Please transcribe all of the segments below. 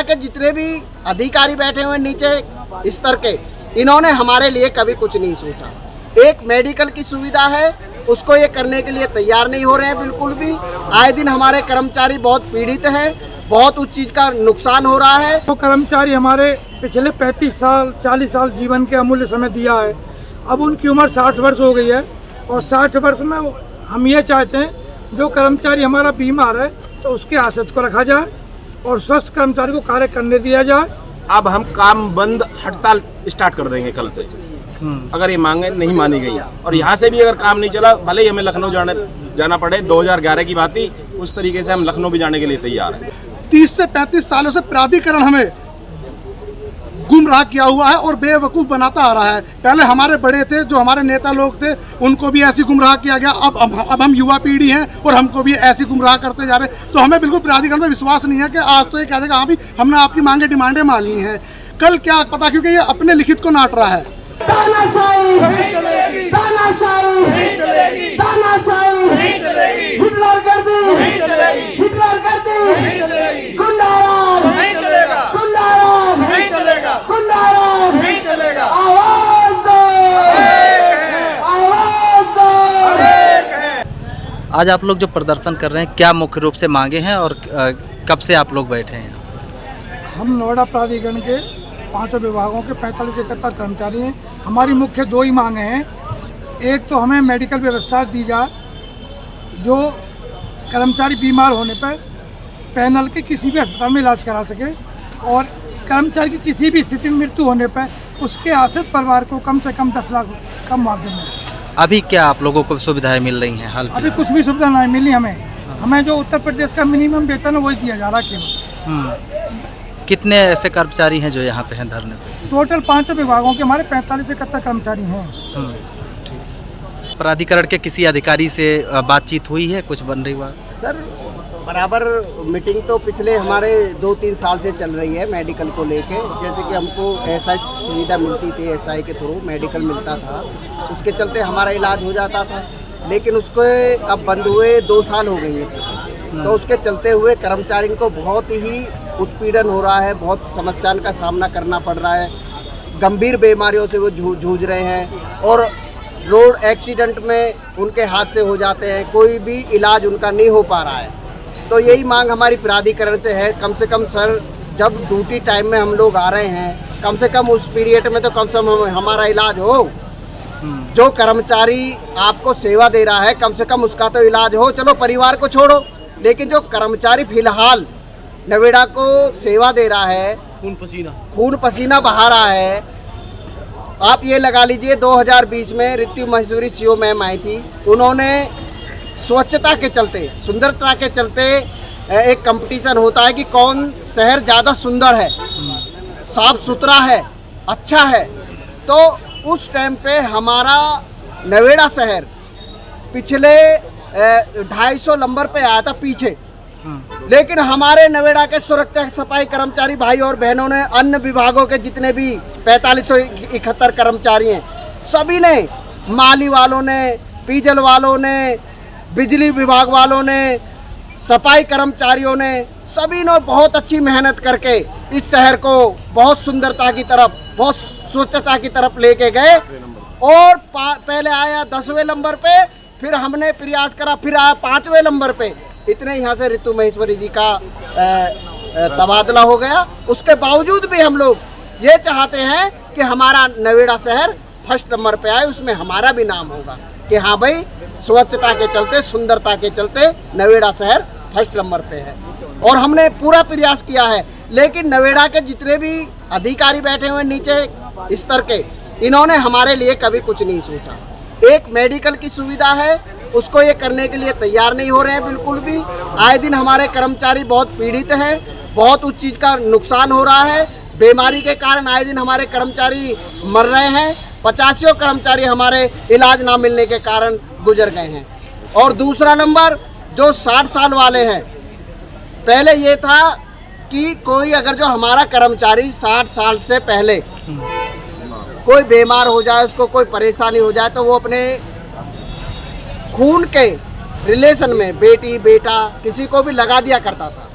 के जितने भी अधिकारी बैठे हुए नीचे स्तर के, इन्होंने हमारे लिए कभी कुछ नहीं सोचा। एक मेडिकल की सुविधा है, उसको ये करने के लिए तैयार नहीं हो रहे हैं बिल्कुल भी। आए दिन हमारे कर्मचारी बहुत पीड़ित हैं, बहुत उस चीज़ का नुकसान हो रहा है। तो कर्मचारी हमारे पिछले 35 साल 40 साल जीवन के अमूल्य समय दिया है। अब उनकी उम्र 60 वर्ष हो गई है और 60 वर्ष में हम ये चाहते हैं जो कर्मचारी हमारा बीमार है तो उसके आश्रित को रखा जाए और स्वस्थ कर्मचारी को कार्य करने दिया जाए। अब हम काम बंद हड़ताल स्टार्ट कर देंगे कल से, अगर ये मांगे नहीं मानी गई। और यहाँ से भी अगर काम नहीं चला, भले ही हमें लखनऊ जाना पड़े, 2011 की बात थी, उस तरीके से हम लखनऊ भी जाने के लिए तैयार हैं। 30 से 35 सालों से प्राधिकरण हमें गुमराह किया हुआ है और बेवकूफ़ बनाता आ रहा है। पहले हमारे बड़े थे, जो हमारे नेता लोग थे, उनको भी ऐसी गुमराह किया गया। अब हम युवा पीढ़ी हैं और हमको भी ऐसी गुमराह करते जा रहे हैं। तो हमें बिल्कुल प्राधिकरण पर विश्वास नहीं है कि आज तो ये कह देगा हाँ भी हमने आपकी मांगे डिमांडें मानी हैं, कल क्या पता, क्योंकि ये अपने लिखित को नाट रहा है। तानाशाही नहीं चलेगी, तानाशाही नहीं चलेगी, तानाशाही नहीं चलेगी, हिटलर कर दी नहीं चलेगी, हिटलर कर दी नहीं चलेगी, गुंडाराज नहीं चलेगा, गुंडाराज नहीं चलेगा, गुंडाराज नहीं चलेगा। आवाज दो, आवाज दो। आज आप लोग जो प्रदर्शन कर रहे हैं, क्या मुख्य रूप से मांगे हैं और कब से आप लोग बैठे हैं? हम नोएडा प्राधिकरण के 5 विभागों के 45-71 कर्मचारी हैं। हमारी मुख्य 2 ही मांगे हैं। एक तो हमें मेडिकल व्यवस्था दी जाए, जो कर्मचारी बीमार होने पर पैनल के किसी भी अस्पताल में इलाज करा सके, और कर्मचारी की किसी भी स्थिति में मृत्यु होने पर उसके आश्रित परिवार को कम से कम 10 लाख कम मुआवजा मिले। अभी क्या आप लोगों को सुविधाएं मिल रही हैं? हाल अभी कुछ भी सुविधा नहीं मिली हमें जो उत्तर प्रदेश का मिनिमम वेतन है वही दिया जा रहा है केवल। कितने ऐसे कर्मचारी हैं जो यहाँ पे हैं धरने पे? टोटल 5 विभागों के हमारे 45-71 कर्मचारी हैं। प्राधिकरण के किसी अधिकारी से बातचीत हुई है, कुछ बन रही बात? सर, बराबर मीटिंग तो पिछले हमारे 2-3 साल से चल रही है मेडिकल को लेके। जैसे कि हमको एसआई सुविधा मिलती थी, एसआई के थ्रू मेडिकल मिलता था, उसके चलते हमारा इलाज हो जाता था। लेकिन उसको अब बंद हुए 2 साल हो गई है, तो उसके चलते हुए कर्मचारी को बहुत ही उत्पीड़न हो रहा है, बहुत समस्याओं का सामना करना पड़ रहा है। गंभीर बीमारियों से वो जूझ रहे हैं और रोड एक्सीडेंट में उनके हादसे हो जाते हैं, कोई भी इलाज उनका नहीं हो पा रहा है। तो यही मांग हमारी प्राधिकरण से है, कम से कम सर, जब ड्यूटी टाइम में हम लोग आ रहे हैं, कम से कम उस पीरियड में तो कम से कम हमारा इलाज हो। जो कर्मचारी आपको सेवा दे रहा है, कम से कम उसका तो इलाज हो। चलो परिवार को छोड़ो, लेकिन जो कर्मचारी फिलहाल नवेड़ा को सेवा दे रहा है, खून पसीना बहा रहा है। आप ये लगा लीजिए, 2020 में ऋतु महेश्वरी सीओ मैम आई थी, उन्होंने स्वच्छता के चलते, सुंदरता के चलते एक कंपटीशन होता है कि कौन शहर ज़्यादा सुंदर है, साफ सुथरा है, अच्छा है। तो उस टाइम पे हमारा नवेड़ा शहर पिछले 250 नंबर पे आया था पीछे। लेकिन हमारे नवेड़ा के सुरक्षा सफाई कर्मचारी भाई और बहनों ने, अन्य विभागों के जितने भी 4571 कर्मचारी हैं, सभी ने, माली वालों ने, डीजल वालों ने, बिजली विभाग वालों ने, सफाई कर्मचारियों ने, सभी ने बहुत अच्छी मेहनत करके इस शहर को बहुत सुंदरता की तरफ, बहुत स्वच्छता की तरफ लेके गए। और पहले आया 10वें नंबर पे, फिर हमने प्रयास करा, फिर आया 5वें नंबर पे। इतने यहाँ से ऋतु महेश्वरी जी का तबादला हो गया। उसके बावजूद भी हम लोग ये चाहते हैं कि हमारा नवेड़ा शहर फर्स्ट नंबर पे आए, उसमें हमारा भी नाम होगा कि हाँ भाई, स्वच्छता के चलते, सुंदरता के चलते नवेड़ा शहर फर्स्ट नंबर पे है। और हमने पूरा प्रयास किया है, लेकिन नवेड़ा के जितने भी अधिकारी बैठे हुए नीचे स्तर के, इन्होंने हमारे लिए कभी कुछ नहीं सोचा। एक मेडिकल की सुविधा है, उसको ये करने के लिए तैयार नहीं हो रहे हैं बिल्कुल भी। आए दिन हमारे कर्मचारी बहुत पीड़ित हैं, बहुत उस चीज़ का नुकसान हो रहा है। बीमारी के कारण आए दिन हमारे कर्मचारी मर रहे हैं। 85 कर्मचारी हमारे इलाज ना मिलने के कारण गुजर गए हैं। और दूसरा नंबर, जो 60 साल वाले हैं, पहले ये था कि कोई अगर जो हमारा कर्मचारी 60 साल से पहले कोई बीमार हो जाए, उसको कोई परेशानी हो जाए, तो वो अपने खून के रिलेशन में बेटी बेटा किसी को भी लगा दिया करता था।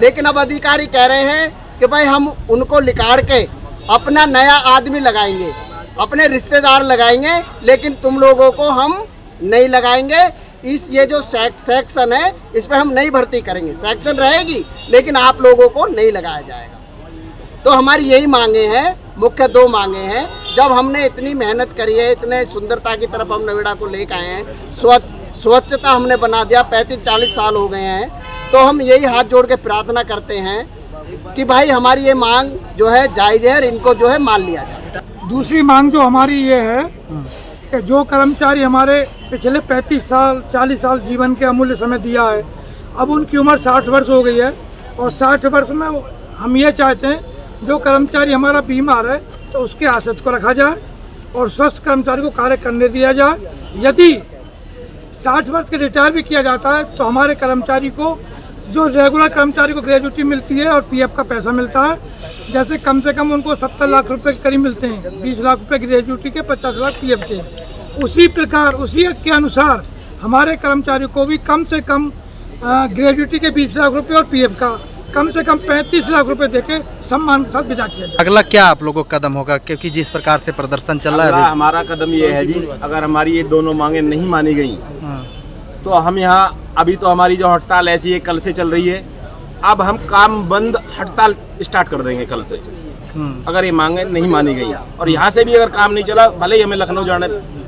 लेकिन अब अधिकारी कह रहे हैं कि भाई हम उनको लिकाड़ के अपना नया आदमी लगाएंगे, अपने रिश्तेदार लगाएंगे, लेकिन तुम लोगों को हम नहीं लगाएंगे। ये जो सेक्शन है इस पर हम नहीं भर्ती करेंगे, सेक्शन रहेगी लेकिन आप लोगों को नहीं लगाया जाएगा। तो हमारी यही मांगे हैं, मुख्य दो मांगे हैं। जब हमने इतनी मेहनत करी है, इतने सुंदरता की तरफ हम नोएडा को लेकर आए हैं, स्वच्छता हमने बना दिया, 35-40 साल हो गए हैं, तो हम यही हाथ जोड़ के प्रार्थना करते हैं कि भाई हमारी ये मांग जो है जायज़ है, इनको जो है मान लिया जाए। दूसरी मांग जो हमारी ये है कि जो कर्मचारी हमारे पिछले 35 साल 40 साल जीवन के अमूल्य समय दिया है, अब उनकी उम्र 60 वर्ष हो गई है और 60 वर्ष में हम ये चाहते हैं जो कर्मचारी हमारा बीमार है तो उसके आश्रित को रखा जाए और स्वस्थ कर्मचारी को कार्य करने दिया जाए। यदि 60 वर्ष के रिटायर भी किया जाता है तो हमारे कर्मचारी को जो रेगुलर कर्मचारी को ग्रेजुटी मिलती है और पीएफ का पैसा मिलता है, जैसे कम से कम उनको 70 लाख रुपए के करीब मिलते हैं, 20 लाख रुपए ग्रेजुटी के, 50 लाख पीएफ के, उसी प्रकार उसी के अनुसार हमारे कर्मचारी को भी कम से कम ग्रेजुटी के 20 लाख रुपए और पीएफ का कम से कम 35 लाख रुपए देके सम्मान के साथ विदा किया जाए। अगला क्या आप लोगों का कदम होगा, क्योंकि जिस प्रकार से प्रदर्शन चल रहा है अभी? हमारा कदम ये है जी, अगर हमारी ये दोनों मांगे नहीं मानी गई तो हम यहाँ, अभी तो हमारी जो हड़ताल ऐसी है कल से चल रही है, अब हम काम बंद हड़ताल स्टार्ट कर देंगे कल से, अगर ये मांगे नहीं मानी गई। और यहाँ से भी अगर काम नहीं चला, भले ही हमें लखनऊ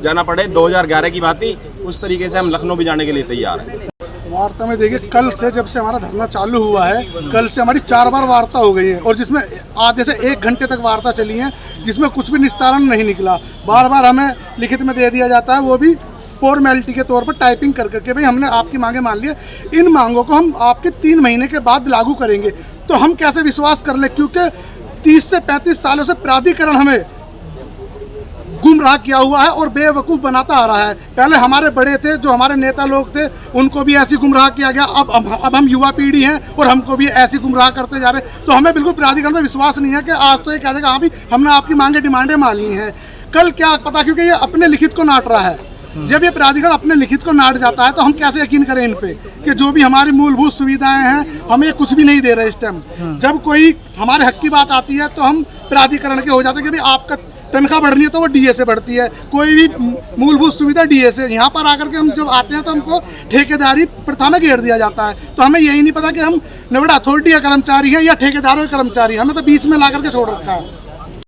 जाना पड़े, 2011 की बात थी, उस तरीके से हम लखनऊ भी जाने के लिए तैयार हैं। वार्ता में देखिए, कल से जब से हमारा धरना चालू हुआ है, कल से हमारी 4 बार वार्ता हो गई है और जिसमें आधे से 1 घंटे तक वार्ता चली है, जिसमें कुछ भी निस्तारण नहीं निकला। बार बार हमें लिखित में दे दिया जाता है, वो भी फॉर्मेलिटी के तौर पर टाइपिंग कर करके, भाई हमने आपकी मांगे मान ली है, इन मांगों को हम आपके 3 महीने के बाद लागू करेंगे। तो हम कैसे विश्वास कर लें, क्योंकि 30 से 35 सालों से प्राधिकरण हमें गुमराह किया हुआ है और बेवकूफ़ बनाता आ रहा है। पहले हमारे बड़े थे, जो हमारे नेता लोग थे, उनको भी ऐसी गुमराह किया गया। अब हम युवा पीढ़ी हैं और हमको भी ऐसी गुमराह करते जा रहे हैं। तो हमें बिल्कुल प्राधिकरण में विश्वास नहीं है कि आज तो ये कह देगा हाँ भी हमने आपकी मांगे डिमांडें मान ली हैं, कल क्या पता, क्योंकि ये अपने लिखित को नाट रहा है। जब ये प्राधिकरण अपने लिखित को नाट जाता है तो हम कैसे यकीन करें इन पे कि जो भी हमारी मूलभूत सुविधाएं हैं हमें कुछ भी नहीं दे रहे इस टाइम। जब कोई हमारे हक की बात आती है तो हम प्राधिकरण के हो जाते हैं कि भाई आपका तनख्वाह बढ़नी है तो वो डीए से बढ़ती है, कोई भी मूलभूत सुविधा डीए से। यहाँ पर आकर के हम जब आते हैं तो हमको ठेकेदारी प्रथा में घेर दिया जाता है। तो हमें यही नहीं पता कि हम नोएडा अथॉरिटी का कर्मचारी हैं या ठेकेदारों के कर्मचारी हैं, हमें तो बीच में ला करके छोड़ रखा है।